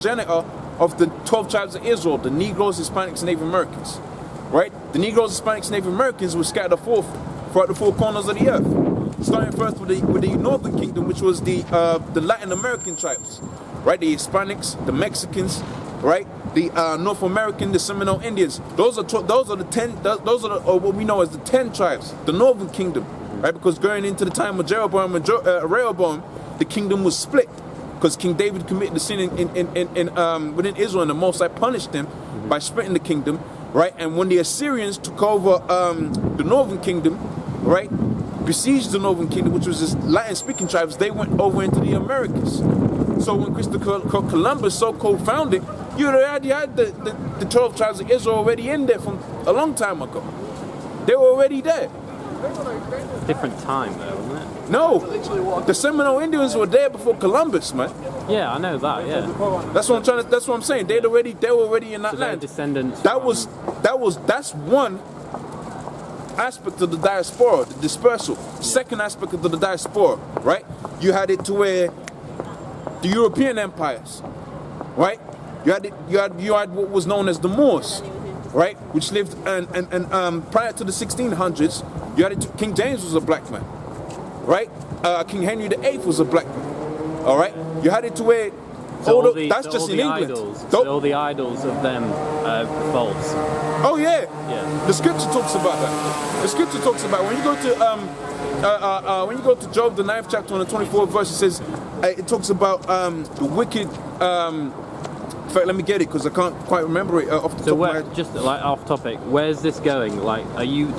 progenitor of the 12 tribes of Israel, the Negroes, Hispanics, and Native Americans. Right? The Negroes, Hispanics, and Native Americans were scattered throughout the four corners of the earth. Starting first with the Northern Kingdom, which was the Latin American tribes. Right? The Hispanics, the Mexicans, right? The North American, the Seminole Indians. Those are what we know as the 10 tribes, the Northern Kingdom. Right? Because going into the time of Jeroboam and Rehoboam, the kingdom was split. Because King David committed the sin within Israel, and the Most High punished them by splitting the kingdom, right? And when the Assyrians took over the Northern Kingdom, right, besieged the Northern Kingdom, which was this Latin-speaking tribes, they went over into the Americas. So when Christopher Columbus so-called founded, you already had the 12 tribes of Israel already in there from a long time ago. They were already there. Different time though, wasn't it? No, the Seminole Indians were there before Columbus, man. Yeah, I know that. Yeah, that's what I'm saying. They were already in that land. Descendants. That's one aspect of the diaspora, the dispersal. Second aspect of the diaspora, right? You had it to where the European empires, right? You had what was known as the Moors, right? Which lived and prior to the 1600s. You had it. King James was a black man, right? King Henry VIII was a black man. All right. You had it to where that's just in England. All the idols of them false. Oh yeah. Yeah. The scripture talks about that. The scripture talks about when you go to Job, the 9th chapter, on the 24th verse, it says it talks about the wicked. In fact, let me get it because I can't quite remember it off the top of my head. Just like off topic, where's this going? Like,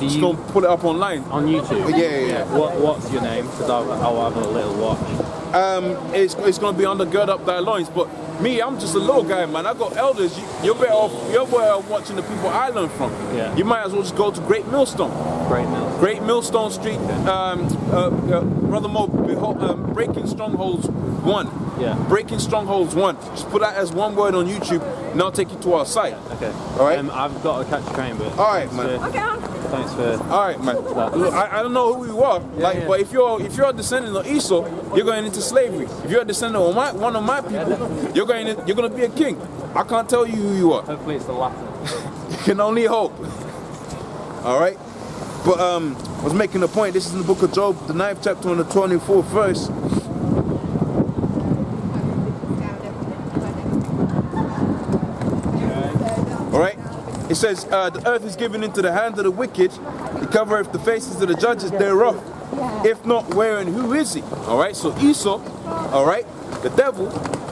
Just gonna put it up online on YouTube? Yeah. What's your name? Because I'll have a little watch. It's gonna be under Gird Up Thy Loins, but me, I'm just a little guy, man. I got elders. You're better off watching the people I learn from. Yeah. You might as well just go to Great Millstone. Great Millstone Street. Brother Mo, Breaking Strongholds 1. Yeah. Breaking Strongholds 1. Just put that as one word on YouTube, and I'll take you to our site. Okay. All right. I've got to catch a train, but all right, man. Thanks for. All right, man. Look, I don't know who you are, but if you're a descendant of Esau, you're going into slavery. If you're a descendant of one of my people, you're going to be a king. I can't tell you who you are. Hopefully, it's the latter. You can only hope. All right. But I was making a point. This is in the book of Job, the 9th chapter, on the 24th verse. All right. It says, the earth is given into the hand of the wicked. He covereth the faces of the judges thereof. If not, where and who is he? All right. So Esau, all right, the devil,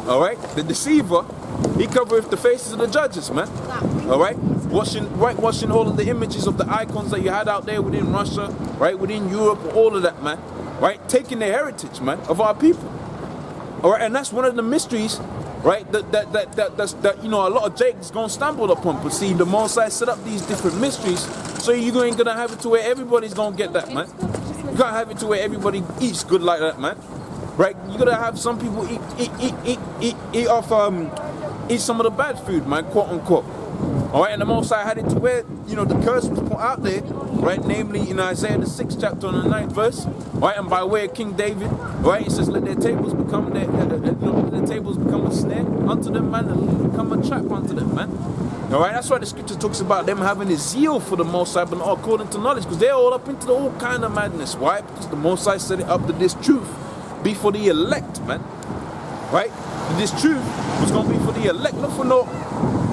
all right, the deceiver, he covereth the faces of the judges, man. All right. Whitewashing all of the images of the icons that you had out there within Russia, right, within Europe, all of that, man. Right. Taking the heritage, man, of our people. All right. And that's one of the mysteries. Right, that a lot of Jake's gonna stumble upon. But see, the Most High set up these different mysteries, so you ain't gonna have it to where everybody's gonna get that, man. You can't have it to where everybody eats good like that, man. Right? You gotta have some people eat some of the bad food, man, quote unquote. All right, and the Most High had it to where the curse was put out there, right? Namely in Isaiah the 6th chapter on the 9th verse, right? And by way of King David, right? It says, "Let their tables become a snare unto them, man, and become a trap unto them, man." All right, that's why the scripture talks about them having a zeal for the Most High, but not according to knowledge, because they're all up into all kind of madness. Why? Because the Most High set it up that this truth be for the elect, man. Right? This truth was gonna be for the elect, not for no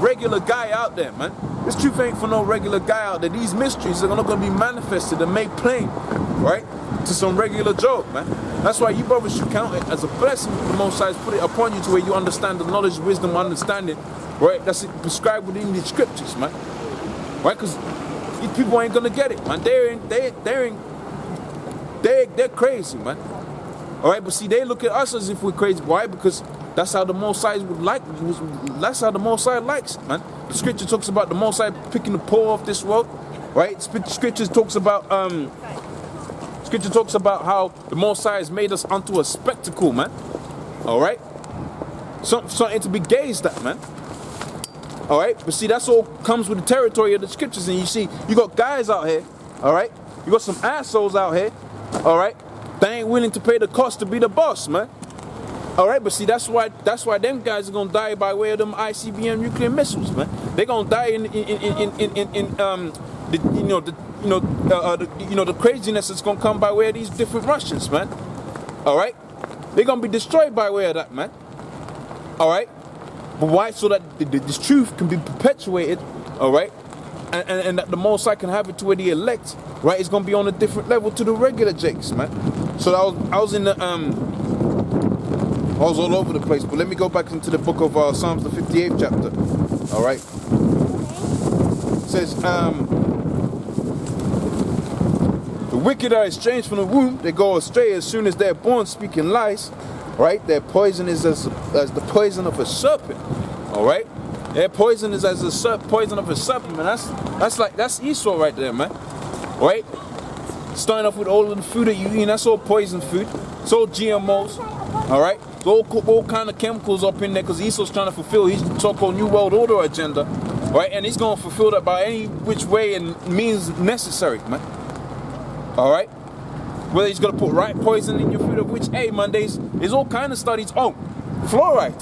regular guy out there, man. This truth ain't for no regular guy out there. These mysteries are not gonna be manifested and made plain, right, to some regular Joe, man. That's why you brothers should count it as a blessing. The Most High has put it upon you to where you understand the knowledge, wisdom, understanding, right? That's it prescribed within the scriptures, man. Right? Because these people ain't gonna get it, man. They're crazy, man. All right, but see, they look at us as if we're crazy. Why? Because that's how the Most High would like. That's how the Most High likes it, man. The scripture talks about the Most High picking the poor off this world, right? Scripture talks about how the Most High has made us unto a spectacle, man. All right, something to be gazed at, man. All right, but see, that's all comes with the territory of the scriptures, and you see, you got guys out here, all right. You got some assholes out here, all right. They ain't willing to pay the cost to be the boss, man. All right, but see, that's why them guys are gonna die by way of them ICBM nuclear missiles, man. They're gonna die in the craziness that's gonna come by way of these different Russians, man. All right, they're gonna be destroyed by way of that, man. All right, but why? So that this truth can be perpetuated, all right, and that the Most High can have it to where the elect, right, is gonna be on a different level to the regular Jakes, man. So I was in the I was all over the place, but let me go back into the book of Psalms, the 58th chapter. All right. It says, the wicked are estranged from the womb. They go astray as soon as they're born, speaking lies. Right? Their poison is as the poison of a serpent. All right. Their poison is as the poison of a serpent, man. That's Esau right there, man. Right? Starting off with all of the food that you eat, that's all poison food. It's all GMOs. All right. All kind of chemicals up in there because Esau's trying to fulfill his so-called New World Order agenda, right? And he's going to fulfill that by any which way and means necessary, man. All right? Whether he's going to put right poison in your food, of which, hey, man, there's all kind of studies. Oh, fluoride,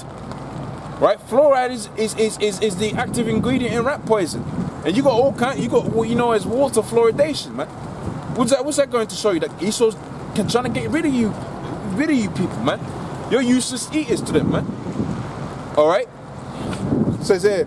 right? Fluoride is the active ingredient in rat poison. And you got all kind, you got what you know as water fluoridation, man. What's that going to show you? That Esau's trying to get rid of you people, man. You're useless eaters to them, man. Alright? Says here,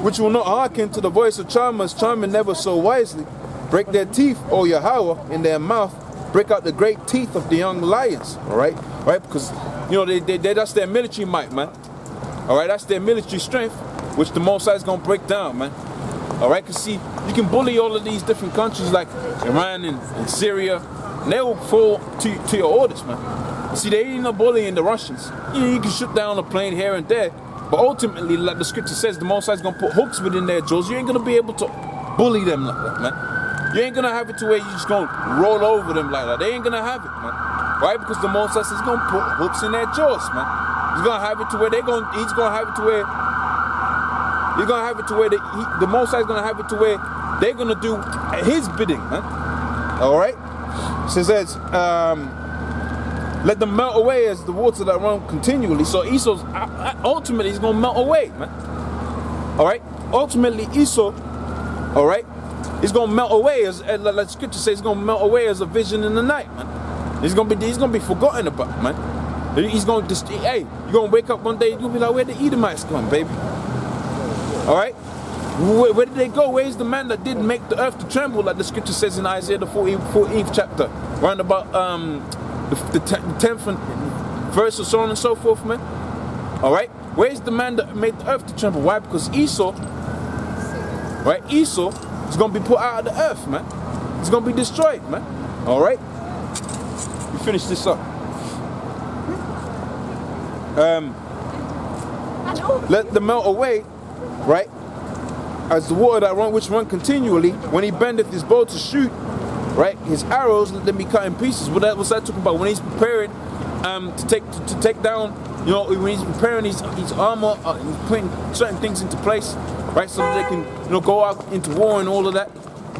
which will not hearken to the voice of charmers, charming never so wisely. Break their teeth, O Yahweh, in their mouth. Break out the great teeth of the young lions. Alright? Right? Because, you know, that's their military might, man. Alright? That's their military strength, which the Most High is going to break down, man. Alright? Because, see, you can bully all of these different countries like Iran and Syria. And they will fall to your orders, man. See, they ain't no bullying the Russians. You can shoot down a plane here and there, but ultimately, like the scripture says, the Most High is gonna put hooks within their jaws. You ain't gonna be able to bully them like that, man. You ain't gonna have it to where you just gonna roll over them like that. They ain't gonna have it, man. Right? Because the Most High says he's gonna put hooks in their jaws, man. He's gonna have it to where he's gonna have it to where the Most High is gonna have it to where they're gonna do his bidding, man. All right. So it says, let them melt away as the water that run continually. So Esau's ultimately he's gonna melt away, man. All right. Ultimately Esau, all right, he's gonna melt away as like Scripture says, he's gonna melt away as a vision in the night, man. He's gonna be forgotten about, man. He's gonna just, hey, you're gonna wake up one day, you're gonna be like, where the Edomites gone, baby? All right. Where did they go? Where's the man that did make the earth to tremble, like the scripture says in Isaiah the 14th chapter, round about the 10th verse or so on and so forth, man? All right, where's the man that made the earth to tremble? Why? Because Esau, right? Esau is gonna be put out of the earth, man. He's gonna be destroyed, man. All right, we finish this up. Let them melt away, right? As the water that which run continually, when he bendeth his bow to shoot, right, his arrows let them be cut in pieces. What's that talking about? When he's preparing to take down, you know, when he's preparing his armor, he's putting certain things into place, right, so that they can, you know, go out into war and all of that.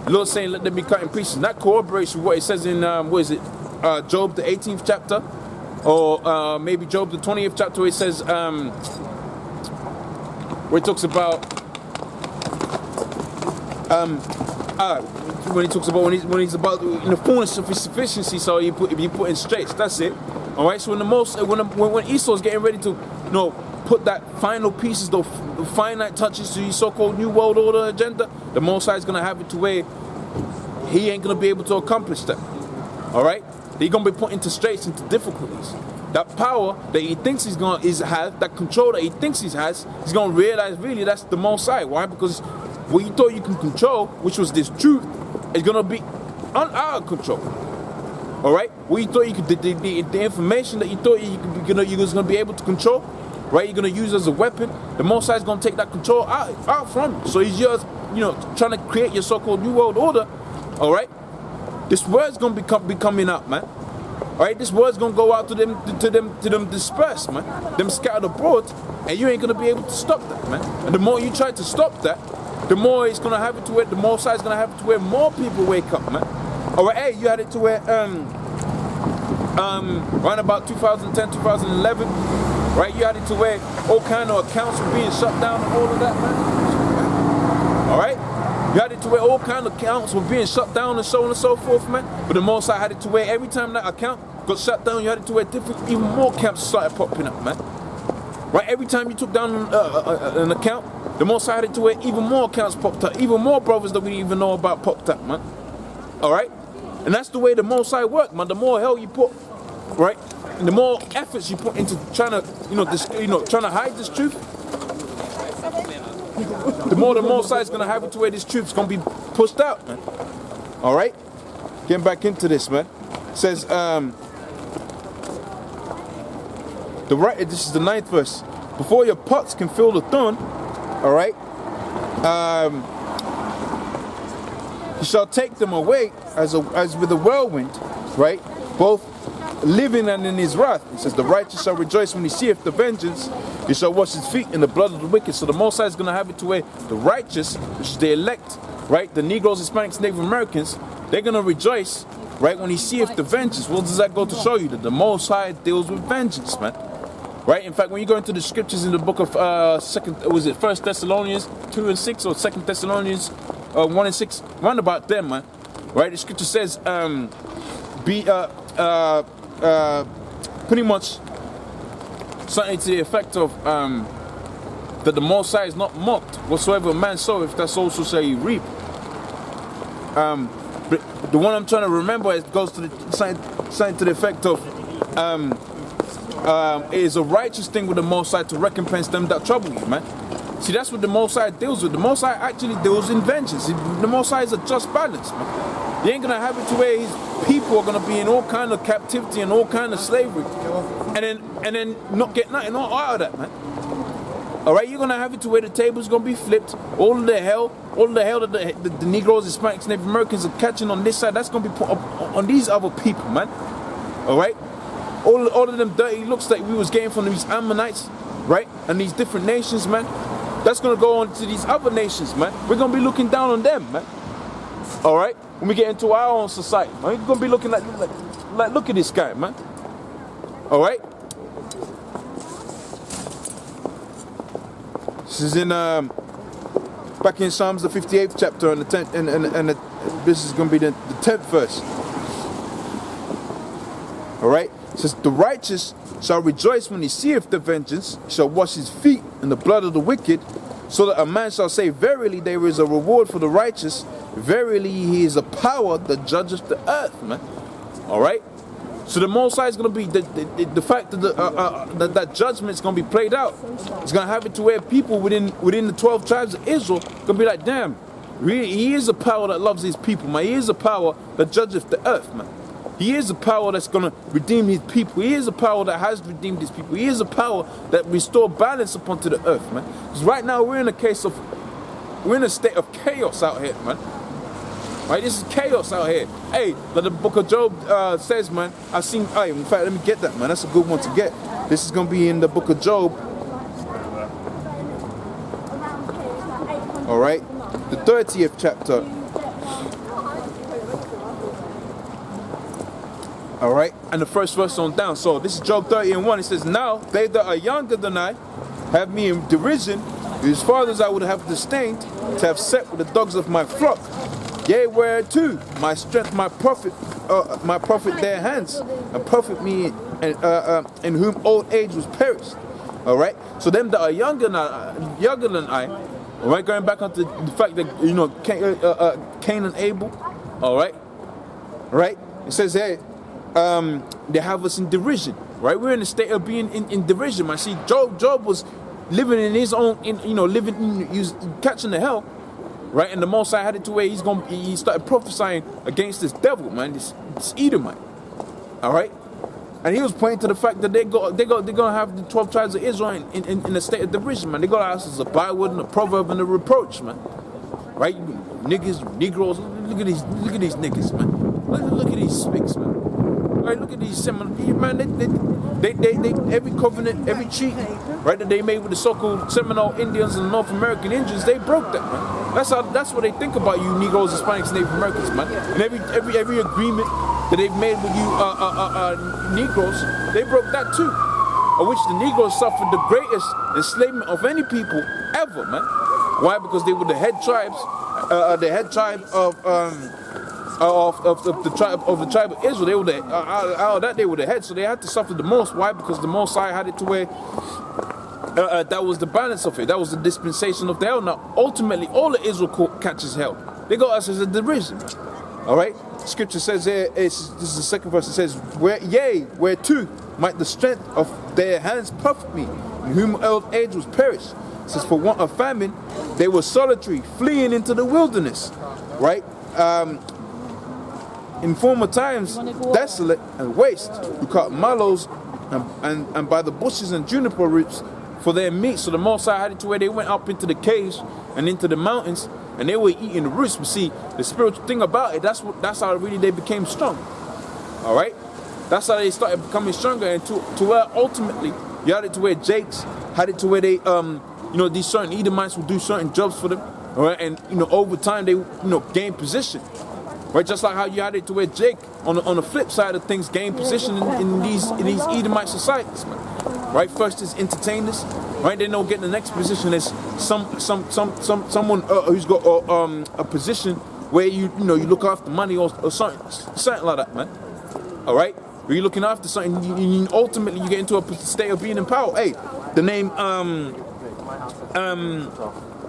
The Lord's saying let them be cut in pieces. And that corroborates with what it says in Job the 18th chapter, or maybe Job the 20th chapter, where it says where it talks about. When he talks about when he's about in the fullness of his sufficiency, so you put in straits. That's it. All right. So when Esau's getting ready to, you know, put that final pieces, the finite touches to his so-called New World Order agenda, the Most High is gonna have it to where he ain't gonna be able to accomplish that. All right. He's gonna be put into straits, into difficulties. That power that he thinks has, that control that he thinks he has, he's gonna realize really that's the Most High. Why? Because what you thought you can control, which was this truth, is gonna be out of control. All right, what you thought you could, the information that you thought you was gonna be able to control, right? You're gonna use as a weapon. The Most High is gonna take that control out from you. So he's just, you know, trying to create your so-called New World Order. All right, this word's gonna be coming out, man. All right, this word's gonna go out to them dispersed, man. Them scattered abroad, and you ain't gonna be able to stop that, man. And the more you try to stop that, the more it's gonna have it to where the Most High is gonna have it to where more people wake up, man. All right, hey, you had it to where around about 2010, 2011, right? You had it to where all kind of accounts were being shut down and all of that, man. All right? You had it to where all kind of accounts were being shut down and so on and so forth, man. But the Most High had it to where every time that account got shut down, you had it to where different, even more camps started popping up, man. Right? Every time you took down an account, the Most High had it to where even more accounts popped up, even more brothers that we didn't even know about popped up, man. All right? And that's the way the Most High work, man. The more hell you put, right, and the more efforts you put into trying to, trying to hide this truth, the more the Most High is gonna have it to where this truth's gonna be pushed out, man. All right, getting back into this, man. It says, this is the 9th verse. Before your pots can fill the thorn, all right, he shall take them away as with a whirlwind, right? Both living and in his wrath. He says, the righteous shall rejoice when he seeth the vengeance. He shall wash his feet in the blood of the wicked. So the Most High is going to have it to where the righteous, which is the elect, right? The Negroes, Hispanics, Native Americans, they're going to rejoice, right? When he seeth the vengeance. What does that go to show you? That the Most High deals with vengeance, man. Right? In fact, when you go into the scriptures in the book of 1 Thessalonians 2 and 6 or 2 Thessalonians 1 and 6, round about them, man. Right? The scripture says, pretty much something to the effect of that the Most High is not mocked. Whatsoever a man soweth, that's also shall he reap. But the one I'm trying to remember, it goes to the something to the effect of it is a righteous thing with the Most High to recompense them that trouble you, man. See, that's what the Most High deals with. The Most High actually deals in vengeance. The Most High is a just balance, man. He ain't gonna have it to where his people are gonna be in all kind of captivity and all kind of slavery, and then not get nothing out of that, man. All right, you're gonna have it to where the table's gonna be flipped. All of the hell that the Negroes, Hispanics, Native Americans are catching on this side, that's gonna be put up on these other people, man. All right, all of them dirty looks that we was getting from these Ammonites, right, and these different nations, man. That's gonna go on to these other nations, man. We're gonna be looking down on them, man. All right, when we get into our own society, man, we're gonna be looking like look at this guy, man. All right. This is in back in Psalms the 58th chapter and the 10th, and this is gonna be the 10th verse. All right. It says, the righteous shall rejoice when he seeth the vengeance, shall wash his feet in the blood of the wicked, so that a man shall say, verily there is a reward for the righteous, verily he is a power that judgeth the earth, man. All right. So the Most High is going to be the fact that that judgment is going to be played out. It's going to have it to where people within the 12 tribes of Israel going to be like, damn, really, he is a power that loves his people, man. He is a power that judgeth the earth, man. He is a power that's going to redeem his people. He is a power that has redeemed his people. He is a power that restore balance upon to the earth, man. Because right now we're in a state of chaos out here, man. Right, this is chaos out here. Hey, like the book of Job says, man, I've seen, hey, in fact, let me get that, man. That's a good one to get. This is going to be in the book of Job. All right, the 30th chapter. All right, and the first verse on down. So this is Job 30:1. It says, now they that are younger than I have me in derision, whose fathers I would have disdained to have set with the dogs of my flock. Yea, whereto my strength, my profit their hands, and profit me, in whom old age was perished. All right. So them that are younger than I, all right. Going back onto the fact that Cain and Abel, all right, right. It says hey, they have us in derision. Right. We're in a state of being in derision. Man, see, Job was living in his own, he was catching the hell. Right, and the Most High had it to where he started prophesying against this devil, man, this Edomite. All right, and he was pointing to the fact that they're gonna have the 12 tribes of Israel in a state of derision, man. They're gonna have us as a byword and a proverb and a reproach, man. Right, niggas, Negroes, look at these niggas, man. Look at these spicks, man. Right, look at these Seminoles, man. They every covenant, every treaty, right, that they made with the so-called Seminole Indians and North American Indians, they broke that, man. That's what they think about you Negroes, Hispanics, Native Americans, man. And every agreement, that they've made with you Negroes, they broke that too. Of which the Negroes suffered the greatest enslavement of any people ever, man. Why? Because they were the head tribes, the head tribe of the tribe of Israel. They were the out of that they were the head, so they had to suffer the most. Why? Because the Most High had it to where that was the balance of it. That was the dispensation of the hell. Now, ultimately, all of Israel catches hell. They got us as a derision. All right. Scripture says here, this is the second verse. It says, whereto might the strength of their hands puff me, in whom old age was perished. It says, for want of famine, they were solitary, fleeing into the wilderness. Right. In former times, desolate and waste, who cut mallows and by the bushes and juniper roots for their meat. So the Most High had it to where they went up into the caves and into the mountains, and they were eating the roots. But see, the spiritual thing about it, that's how really they became strong. All right, that's how they started becoming stronger, and to where ultimately you had it to where Jakes had it to where they these certain Edomites would do certain jobs for them. All right, and over time they gained position. Right, just like how you had it to where Jake, on the flip side of things, gained position in these Edomite societies, man. Right, first is entertainers. Right, they don't get the next position as someone who's got a position where you look after money or something like that, man. All right, where you're looking after something, you ultimately you get into a state of being in power. Hey, the name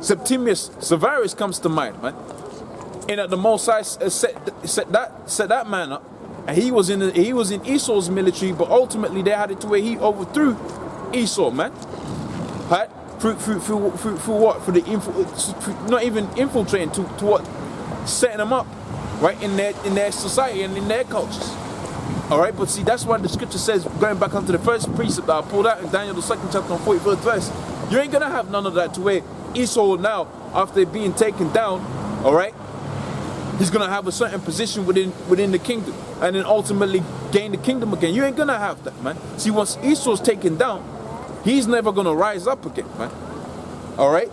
Septimius Severus comes to mind, man. And that the Most High set that man up, and he was in Esau's military, but ultimately they had it to where he overthrew Esau, man. Right? Through what? Not even infiltrating to what? Setting them up, right, in their society and in their cultures. All right, but see, that's why the scripture says, going back onto the first precept that I pulled out in Daniel the 2nd chapter on 41st verse, you ain't gonna have none of that to where Esau now, after being taken down, all right, he's gonna have a certain position within the kingdom, and then ultimately gain the kingdom again. You ain't gonna have that, man. See, once Esau's taken down, he's never gonna rise up again, man. All right.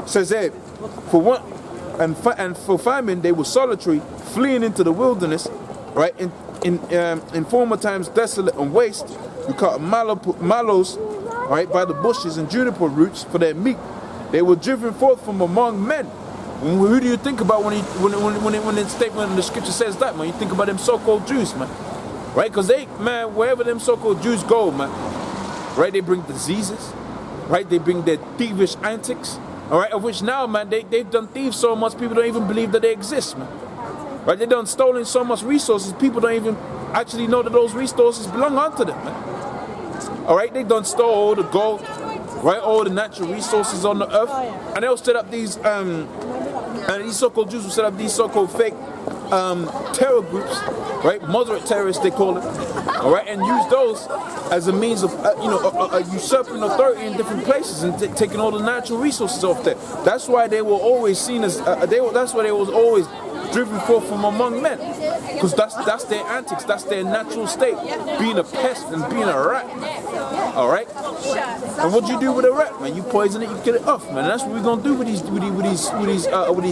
It says there, for what and for famine they were solitary, fleeing into the wilderness. Right. In former times, desolate and waste, you cut mallows, right, by the bushes and juniper roots for their meat. They were driven forth from among men. Who do you think about when the statement in the scripture says that, man? You think about them so-called Jews, man, right? Because wherever them so-called Jews go, man, right, they bring diseases, right? They bring their thievish antics, all right, of which now, man, they've done thieves so much, people don't even believe that they exist, man, right? They done stolen so much resources, people don't even actually know that those resources belong unto them, man, all right? They done stole all the gold, right, all the natural resources on the earth, and they'll set up these these so-called Jews will set up these so-called fake terror groups, right? Moderate terrorists, they call it, all right, and use those as a means of usurping authority in different places and taking all the natural resources off there. That's why they were always seen as that's why they was always driven forth from among men, because that's their antics, that's their natural state, being a pest and being a rat, all right. And what you do with a rat, man? You poison it, you get it off, man. That's what we're gonna do with these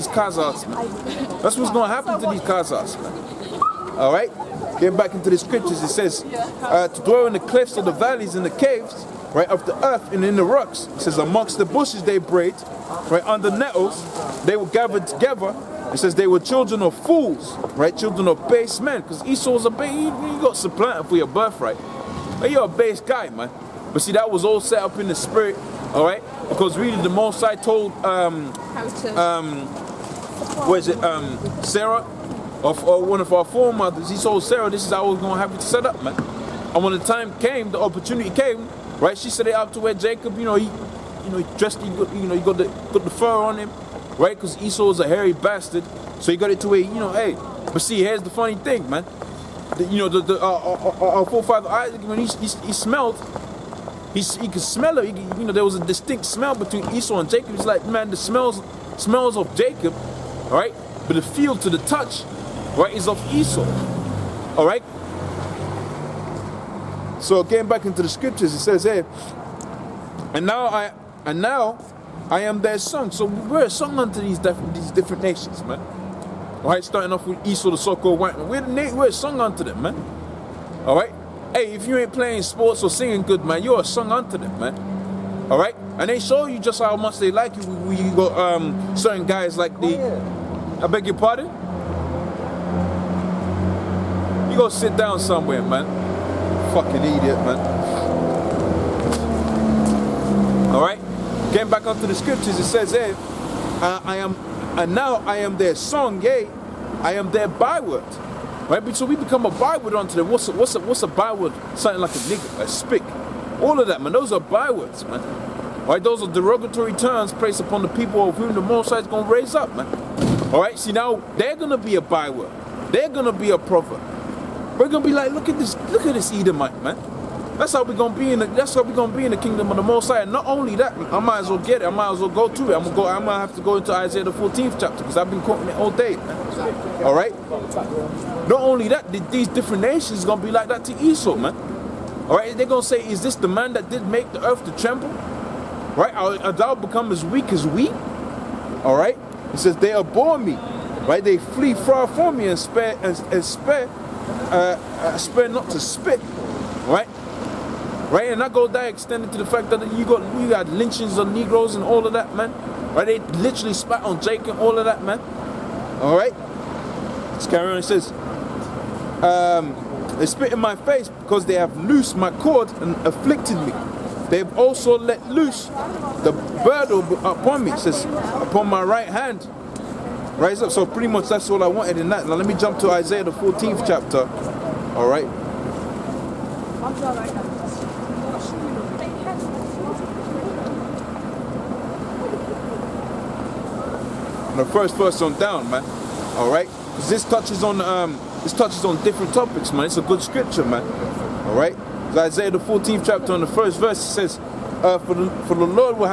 Khazars, man. That's what's gonna happen to these Khazars, man. All right. Getting back into the scriptures, it says to dwell in the cliffs of the valleys and the caves, right, of the earth and in the rocks. It says amongst the bushes they brayed, right, under nettles they were gathered together. It says they were children of fools, right, children of base men, because Esau's a base. You got supplanted for your birthright. But you're a base guy, man. But see, that was all set up in the spirit, all right, because really the Most High told Sarah, or one of our foremothers, he told Sarah, this is how I was gonna have it set up, man. And when the time came, the opportunity came, right, she set it up to where Jacob, he dressed, he got the fur on him, right, because Esau was a hairy bastard, so he got it to where, hey. But see, here's the funny thing, man. Our forefather Isaac, when he smelled, he could smell it. There was a distinct smell between Esau and Jacob. He's like, man, the smells of Jacob, right? But the feel to the touch, right, is of Esau, all right. So getting back into the scriptures, it says here, and now I am their son. So we're a son unto these different nations, man. Alright, starting off with Esau, the so-called white man. We're a song unto them, man. Alright? Hey, if you ain't playing sports or singing good, man, you're a song unto them, man. Alright? And they show you just how much they like you. You got certain guys like I beg your pardon? You go sit down somewhere, man. Fucking idiot, man. Alright? Getting back onto the scriptures, it says here, now I am their song, yea, I am their byword. Right? So we become a byword unto them. What's a byword? Something like a nigga, a spick. All of that, man. Those are bywords, man. Right? Those are derogatory terms placed upon the people of whom the Most High is going to raise up, man. Alright? See, now they're going to be a byword. They're going to be a proverb. We're going to be like, look at this Edomite, man. That's how we're going to be in the kingdom of the Most High. And not only that, I might as well get it. I might as well go to it. I might have to go into Isaiah the 14th chapter because I've been quoting it all day, man. Alright? Not only that, these different nations are going to be like that to Esau, man. Alright? They're going to say, is this the man that did make the earth to tremble? Right? Are thou become as weak as we? Alright? It says, they abhor me. Right? They flee far from me and spare not to spit. Right? Right? And that goes that extended to the fact that you got lynchings of Negroes and all of that, man. Right? They literally spat on Jake and all of that, man. Alright? Let's carry on. It says, they spit in my face because they have loosed my cord and afflicted me. They have also let loose the burden upon me. It says, upon my right hand. Rise up. So pretty much that's all I wanted in that. Now let me jump to Isaiah the 14th chapter. Alright? The first verse on down, man. Alright? Because this touches on different topics, man. It's a good scripture, man. Alright? Isaiah the 14th chapter on the first verse, it says, for the Lord will have